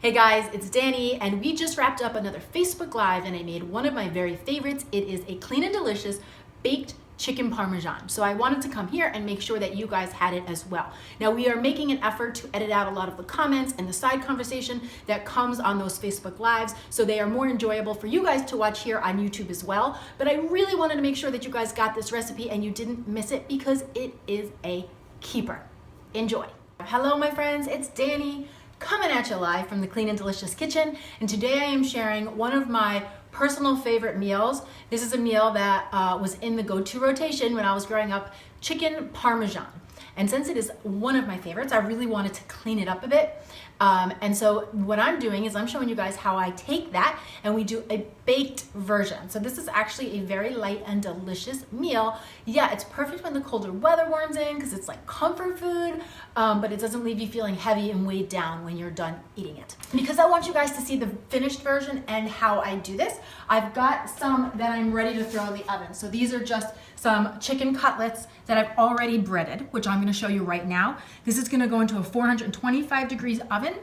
Hey guys, it's Danny, and we just wrapped up another Facebook Live and I made one of my very favorites. It is a clean and delicious baked chicken parmesan. So I wanted to come here and make sure that you guys had it as well. Now we are making an effort to edit out a lot of the comments and the side conversation that comes on those Facebook Lives, so they are more enjoyable for you guys to watch here on YouTube as well. But I really wanted to make sure that you guys got this recipe and you didn't miss it because it is a keeper. Enjoy. Hello my friends, it's Danny, coming at you live from the Clean and Delicious kitchen, and today I am sharing one of my personal favorite meals. This is a meal that was in the go-to rotation when I was growing up, chicken parmesan. And since it is one of my favorites, I really wanted to clean it up a bit. And so what I'm doing is I'm showing you guys how I take that and we do a baked version. So this is actually a very light and delicious meal. Yeah, it's perfect when the colder weather warms in because it's like comfort food, but it doesn't leave you feeling heavy and weighed down when you're done eating it. Because I want you guys to see the finished version and how I do this, I've got some that I'm ready to throw in the oven. So these are just some chicken cutlets that I've already breaded, which I'm gonna show you right now. This is gonna go into a 425 degrees oven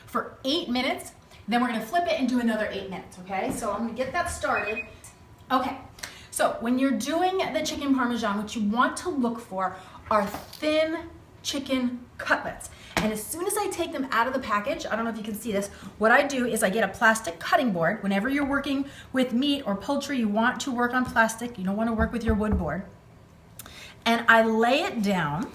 for 8 minutes. Then we're gonna flip it and do another 8 minutes, okay? So I'm gonna get that started. Okay, so when you're doing the chicken parmesan, what you want to look for are thin chicken cutlets. And as soon as I take them out of the package, I don't know if you can see this, what I do is I get a plastic cutting board. Whenever you're working with meat or poultry, you want to work on plastic. You don't want to work with your wood board. And I lay it down.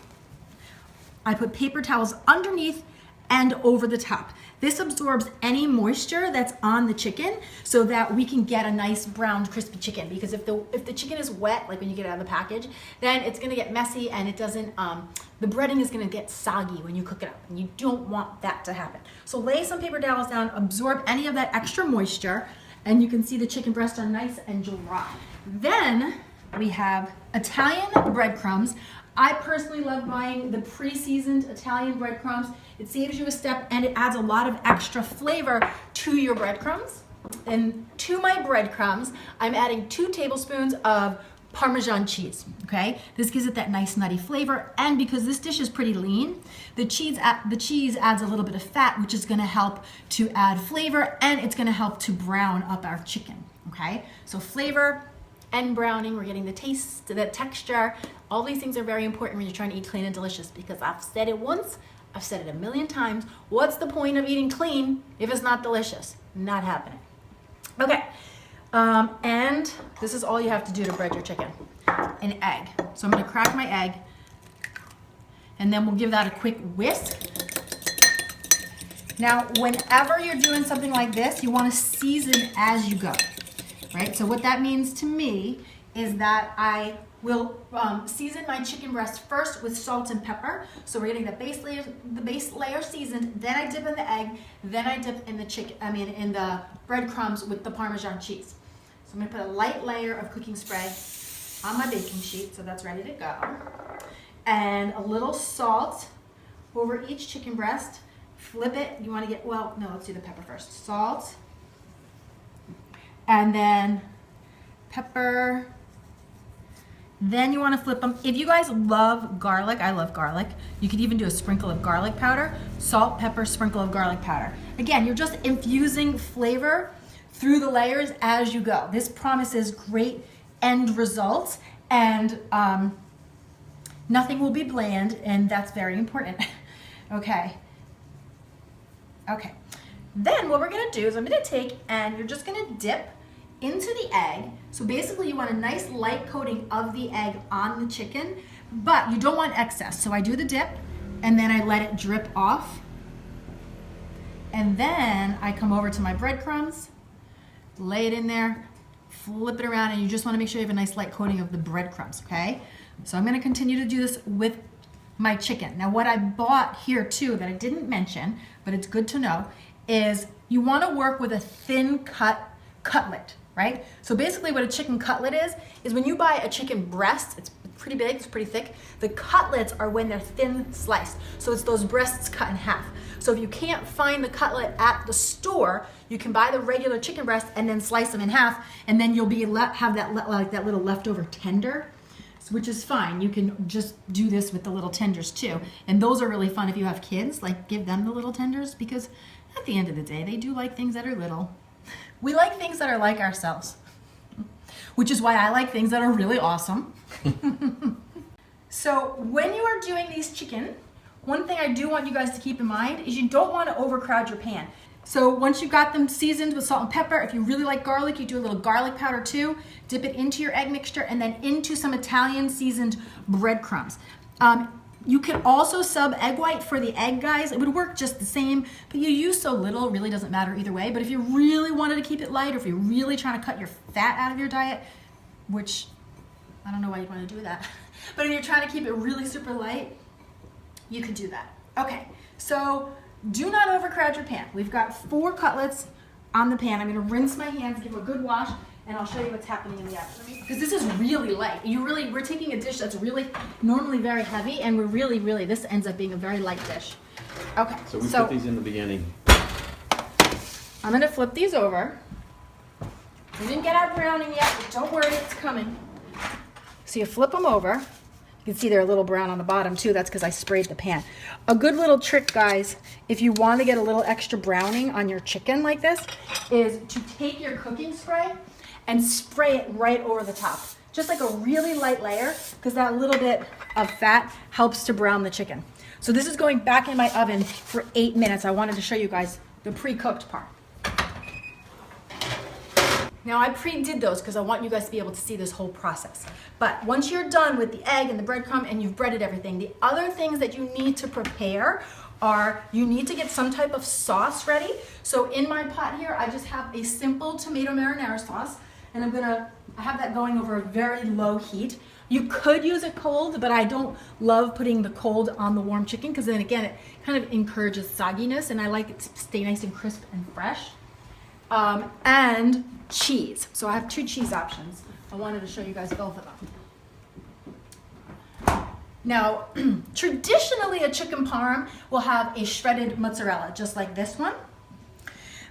I put paper towels underneath and over the top. This absorbs any moisture that's on the chicken so that we can get a nice browned crispy chicken, because if the chicken is wet, like when you get it out of the package, then it's gonna get messy and it doesn't, the breading is gonna get soggy when you cook it up, and you don't want that to happen. So lay some paper towels down, absorb any of that extra moisture, and you can see the chicken breasts are nice and dry. Then we have Italian breadcrumbs. I personally love buying the pre-seasoned Italian breadcrumbs. It saves you a step and it adds a lot of extra flavor to your breadcrumbs. And to my breadcrumbs, I'm adding 2 tablespoons of Parmesan cheese, okay? This gives it that nice nutty flavor, and because this dish is pretty lean, the cheese adds a little bit of fat, which is gonna help to add flavor, and it's gonna help to brown up our chicken, okay? So flavor and browning, we're getting the taste, the texture. All these things are very important when you're trying to eat clean and delicious, because I've said it once, I've said it a million times. What's the point of eating clean if it's not delicious? Not happening. Okay, and this is all you have to do to bread your chicken. An egg. So I'm gonna crack my egg, and then we'll give that a quick whisk. Now, whenever you're doing something like this, you wanna season as you go. Right? So what that means to me is that I will season my chicken breast first with salt and pepper. So we're getting the base layer seasoned, then I dip in the egg, then I dip in the in the breadcrumbs with the Parmesan cheese. So I'm gonna put a light layer of cooking spray on my baking sheet, so that's ready to go. And a little salt over each chicken breast. Flip it, you wanna get, well, no, let's do the pepper first. Salt. And then pepper. Then you want to flip them. If you guys love garlic, I love garlic. You could even do a sprinkle of garlic powder. Salt, pepper, sprinkle of garlic powder. Again, you're just infusing flavor through the layers as you go. This promises great end results, and nothing will be bland, and that's very important. Okay. Okay. Then what we're gonna do is I'm gonna take, and you're just gonna dip into the egg. So basically you want a nice light coating of the egg on the chicken, but you don't want excess. So I do the dip and then I let it drip off. And then I come over to my breadcrumbs, lay it in there, flip it around, and you just want to make sure you have a nice light coating of the breadcrumbs, okay? So I'm gonna continue to do this with my chicken. Now what I bought here too that I didn't mention, but it's good to know, is you want to work with a thin cut cutlet, right? So basically what a chicken cutlet is when you buy a chicken breast, it's pretty big, it's pretty thick. The cutlets are when they're thin sliced. So it's those breasts cut in half. So if you can't find the cutlet at the store, you can buy the regular chicken breast and then slice them in half, and then you'll have that little leftover tender, which is fine. You can just do this with the little tenders too. And those are really fun if you have kids, like give them the little tenders, because at the end of the day, they do like things that are little. We like things that are like ourselves, which is why I like things that are really awesome. So when you are doing these chicken, one thing I do want you guys to keep in mind is you don't want to overcrowd your pan. So once you've got them seasoned with salt and pepper, if you really like garlic, you do a little garlic powder too, dip it into your egg mixture and then into some Italian seasoned breadcrumbs. You can also sub egg white for the egg, guys. It would work just the same, but you use so little, it really doesn't matter either way. But if you really wanted to keep it light, or if you're really trying to cut your fat out of your diet, which I don't know why you'd want to do that, but if you're trying to keep it really super light, you can do that. Okay, so do not overcrowd your pan. We've got 4 cutlets on the pan. I'm gonna rinse my hands, give them a good wash, and I'll show you what's happening in the oven. Because this is really light. We're taking a dish that's really normally very heavy, and this ends up being a very light dish. Okay. So we put these in the beginning. I'm gonna flip these over. We didn't get our browning yet, but don't worry, it's coming. So you flip them over. You can see they're a little brown on the bottom too. That's because I sprayed the pan. A good little trick, guys, if you want to get a little extra browning on your chicken like this, is to take your cooking spray and spray it right over the top. Just like a really light layer, because that little bit of fat helps to brown the chicken. So this is going back in my oven for 8 minutes. I wanted to show you guys the pre-cooked part. Now I pre-did those because I want you guys to be able to see this whole process. But once you're done with the egg and the breadcrumb and you've breaded everything, the other things that you need to prepare are you need to get some type of sauce ready. So in my pot here, I just have a simple tomato marinara sauce, and I have that going over a very low heat. You could use it cold, but I don't love putting the cold on the warm chicken because then again, it kind of encourages sogginess, and I like it to stay nice and crisp and fresh. And cheese. So I have 2 cheese options. I wanted to show you guys both of them. Now, traditionally a chicken parm will have a shredded mozzarella, just like this one.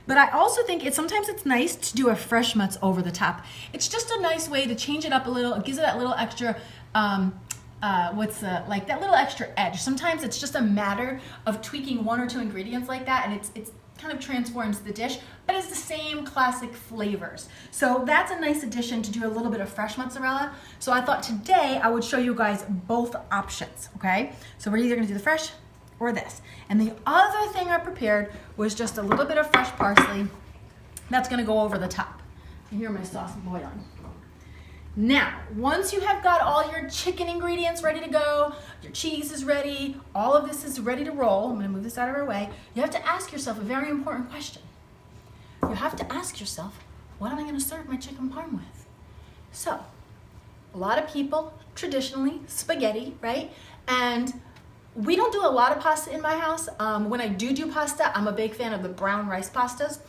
But I also think sometimes it's nice to do a fresh mozz over the top. It's just a nice way to change it up a little. It gives it that little extra, like that little extra edge. Sometimes it's just a matter of tweaking 1 or 2 ingredients like that, and it's kind of transforms the dish, but it's the same classic flavors. So that's a nice addition to do a little bit of fresh mozzarella. So I thought today I would show you guys both options, okay? So we're either gonna do the fresh or this. And the other thing I prepared was just a little bit of fresh parsley that's gonna go over the top. You hear my sauce boiling. Now, once you have got all your chicken ingredients ready to go, your cheese is ready, all of this is ready to roll, I'm gonna move this out of our way, you have to ask yourself a very important question. You have to ask yourself, what am I gonna serve my chicken parm with? So, a lot of people, traditionally, spaghetti, right? And we don't do a lot of pasta in my house. When I do pasta, I'm a big fan of the brown rice pastas.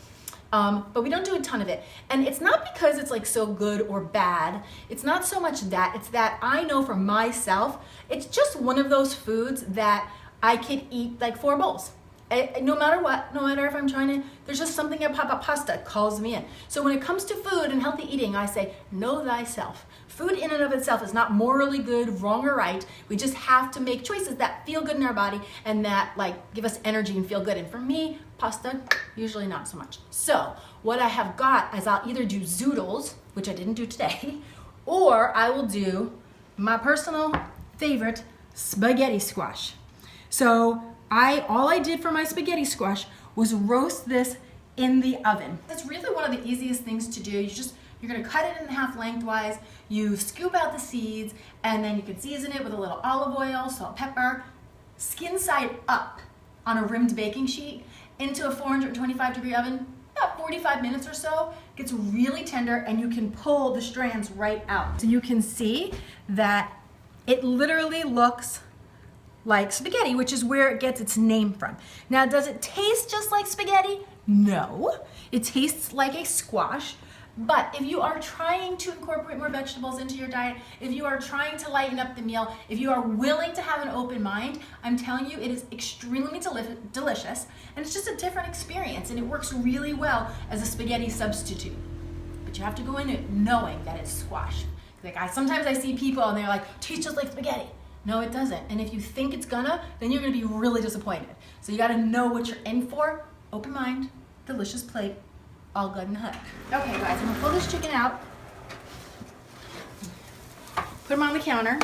But we don't do a ton of it. And it's not because it's like so good or bad. It's not so much that, it's that I know for myself, it's just one of those foods that I could eat like 4 bowls. No matter what, no matter if I'm trying to, there's just something about pasta calls me in. So when it comes to food and healthy eating, I say, know thyself. Food in and of itself is not morally good, wrong or right. We just have to make choices that feel good in our body and that like give us energy and feel good. And for me, pasta, usually not so much. So what I have got is I'll either do zoodles, which I didn't do today, or I will do my personal favorite, spaghetti squash. So all I did for my spaghetti squash was roast this in the oven. That's really one of the easiest things to do. You're gonna cut it in half lengthwise, you scoop out the seeds, and then you can season it with a little olive oil, salt, pepper, skin side up on a rimmed baking sheet into a 425-degree oven, about 45 minutes or so. It gets really tender, and you can pull the strands right out. So you can see that it literally looks like spaghetti, which is where it gets its name from. Now, does it taste just like spaghetti? No. It tastes like a squash. But if you are trying to incorporate more vegetables into your diet, if you are trying to lighten up the meal, if you are willing to have an open mind, I'm telling you, it is extremely delicious, and it's just a different experience, and it works really well as a spaghetti substitute. But you have to go in it knowing that it's squash. Like sometimes I see people and they're like, tastes just like spaghetti. No, it doesn't. And if you think it's gonna, then you're gonna be really disappointed. So you gotta know what you're in for open mind, delicious plate, all good and hot. Okay guys, I'm gonna pull this chicken out. Put them on the counter.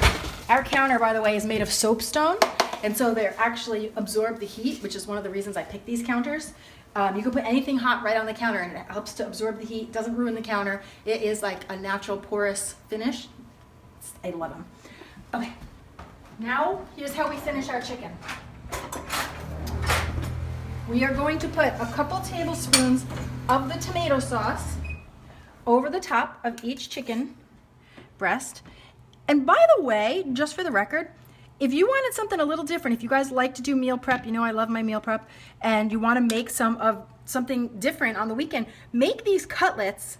Our counter, by the way, is made of soapstone, and so they actually absorb the heat, which is one of the reasons I picked these counters. You can put anything hot right on the counter, and it helps to absorb the heat, doesn't ruin the counter. It is like a natural porous finish. I love them. Okay, now here's how we finish our chicken. We are going to put a couple tablespoons of the tomato sauce over the top of each chicken breast. And by the way, just for the record, if you wanted something a little different, if you guys like to do meal prep, you know I love my meal prep, and you want to make something different on the weekend, make these cutlets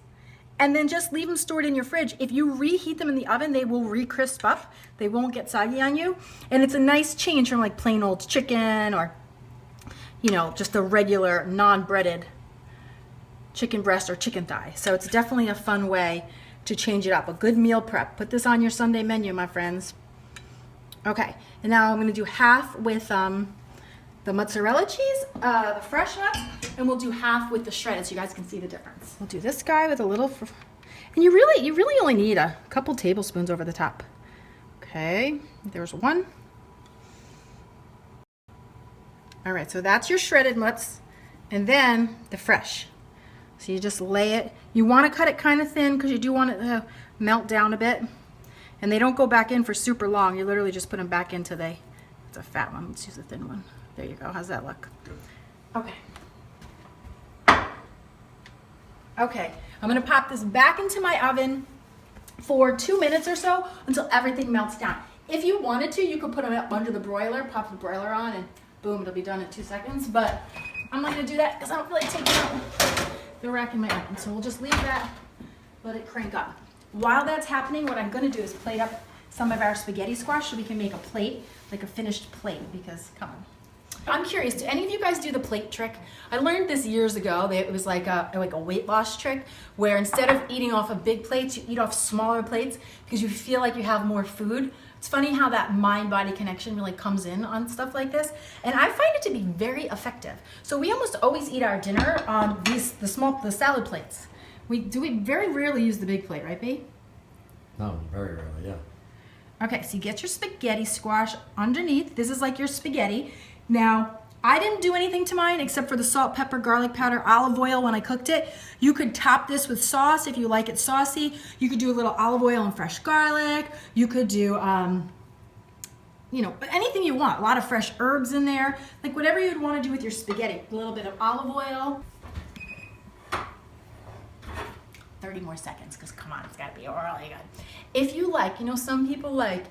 and then just leave them stored in your fridge. If you reheat them in the oven, they will re-crisp up. They won't get soggy on you. And it's a nice change from like plain old chicken or, you know, just a regular non-breaded chicken breast or chicken thigh. So it's definitely a fun way to change it up. A good meal prep. Put this on your Sunday menu, my friends. Okay, and now I'm going to do half with the mozzarella cheese, the fresh nuts, and we'll do half with the shredded so you guys can see the difference. We'll do this guy with a little, and you really only need a couple tablespoons over the top. Okay, there's one. All right, so that's your shredded mozz, and then the fresh. So you just lay it. You want to cut it kind of thin because you do want it to melt down a bit. And they don't go back in for super long. You literally just put them back into it's a fat one. Let's use a thin one. There you go. How's that look? Okay. Okay, I'm going to pop this back into my oven for 2 minutes or so until everything melts down. If you wanted to, you could put them up under the broiler, pop the broiler on, and boom, it'll be done in 2 seconds. But I'm not going to do that because I don't feel like taking out the rack in my oven. So we'll just leave that, let it crank up. While that's happening, what I'm going to do is plate up some of our spaghetti squash so we can make a plate, like a finished plate, because come on. I'm curious, do any of you guys do the plate trick? I learned this years ago. It was like a weight loss trick where instead of eating off of big plates, you eat off smaller plates because you feel like you have more food. It's funny how that mind-body connection really comes in on stuff like this, and I find it to be very effective. So we almost always eat our dinner on the salad plates. We very rarely use the big plate, right, B? No, very rarely, yeah. Okay, so you get your spaghetti squash underneath. This is like your spaghetti. Now, I didn't do anything to mine except for the salt, pepper, garlic powder, olive oil when I cooked it. You could top this with sauce if you like it saucy. You could do a little olive oil and fresh garlic. You could do, you know, anything you want. A lot of fresh herbs in there. Like whatever you'd want to do with your spaghetti. A little bit of olive oil. 30 more seconds, because come on, it's got to be really good. If you like, you know, some people like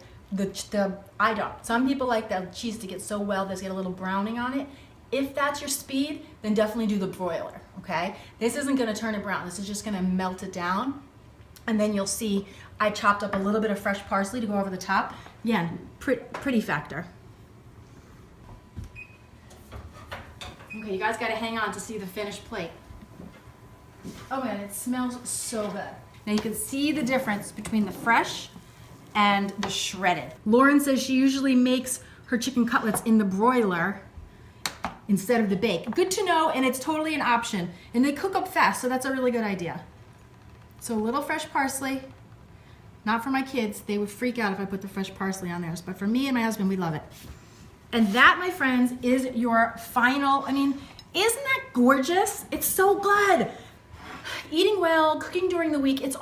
I don't. Some people like the cheese to get so well, there's get a little browning on it. If that's your speed, then definitely do the broiler, okay? This isn't going to turn it brown. This is just going to melt it down. And then you'll see I chopped up a little bit of fresh parsley to go over the top. Yeah, pretty factor. Okay, you guys got to hang on to see the finished plate. Oh man, it smells so good. Now you can see the difference between the fresh and the shredded. Lauren says she usually makes her chicken cutlets in the broiler instead of the bake. Good to know, and it's totally an option. And they cook up fast, so that's a really good idea. So a little fresh parsley. Not for my kids. They would freak out if I put the fresh parsley on theirs. But for me and my husband, we love it. And that, my friends, is your final, I mean, isn't that gorgeous? It's so good. Eating well, cooking during the week, it's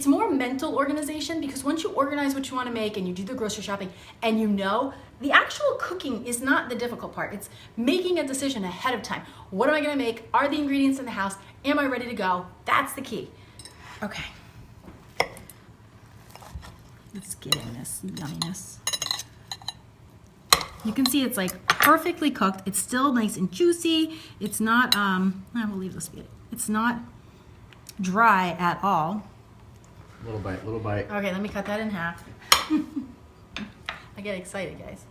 more mental organization, because once you organize what you want to make and you do the grocery shopping and you know, the actual cooking is not the difficult part. It's making a decision ahead of time. What am I going to make? Are the ingredients in the house? Am I ready to go? That's the key. Okay. Let's get in this yumminess. You can see it's like perfectly cooked. It's still nice and juicy. It's not, I will leave this. It's not dry at all. Little bite, little bite. Okay, let me cut that in half. I get excited, guys.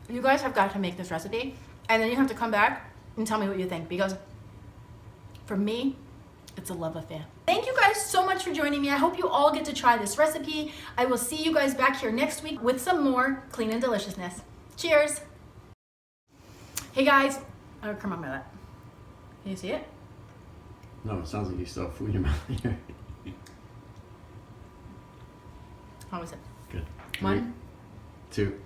You guys have got to make this recipe, and then you have to come back and tell me what you think, because for me, It's a love affair. Thank you guys so much for joining me. I hope you all get to try this recipe. I will see you guys back here next week with some more clean and deliciousness. Cheers. Hey guys. Oh, come on, my lap. Can you see it? No, it sounds like you still have food in your mouth here. How was it? Good. 1, 2.